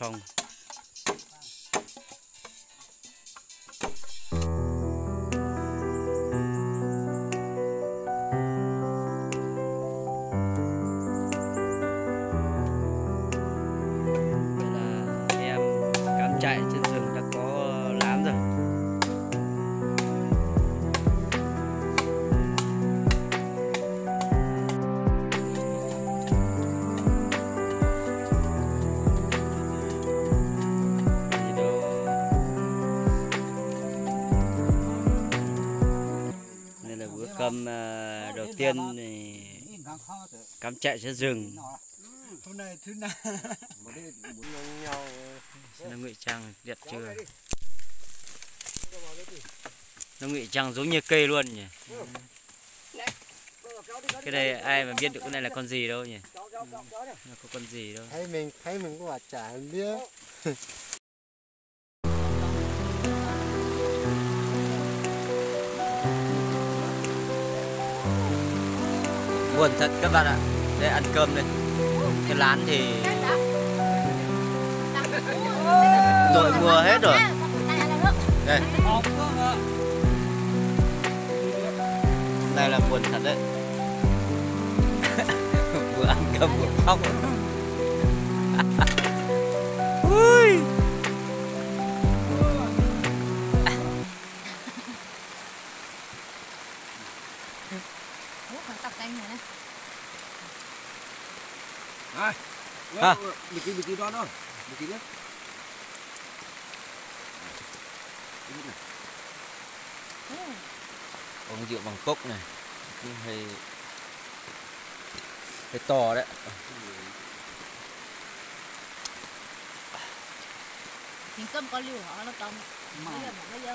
phòng. Đây là em cắm trại trên rừng đã có lán rồi. Cơm đầu tiên thì cắm trại trên rừng. Nó ngụy trang đẹp chưa? Nó ngụy trang giống như cây luôn nhỉ. Cái này ai mà biết được cái này là con gì đâu nhỉ? Nó có con gì đâu. Thấy mình có chả biết. Buồn thật các bạn ạ. Đây ăn cơm đây. Cái lán thì đội mùa hết rồi. Đây. Đây là buồn thật đấy. Vừa ăn cơm vừa khóc. Ui. Biki đó đâu? Biki nhé. Uống rượu bằng cốc này. Hơi to đấy. Miếng cơm có liều hả nó cơm. Bây giờ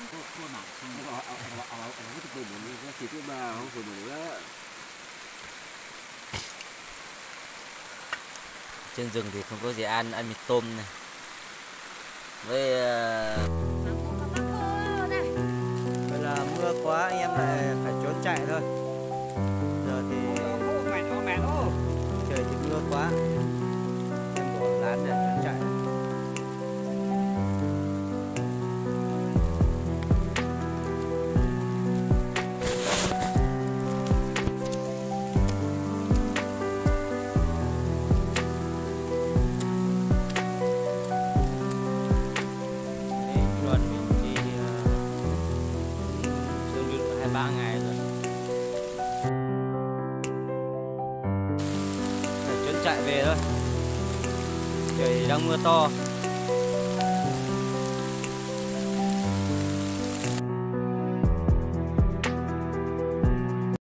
trên rừng thì không có gì ăn mì tôm này với vậy là mưa quá anh em lại phải trốn chạy thôi. Giờ thì trời thì mưa quá, em bỏ lán để trốn chạy. Ba ngày rồi. Để trốn chạy về thôi. Trời đang mưa to.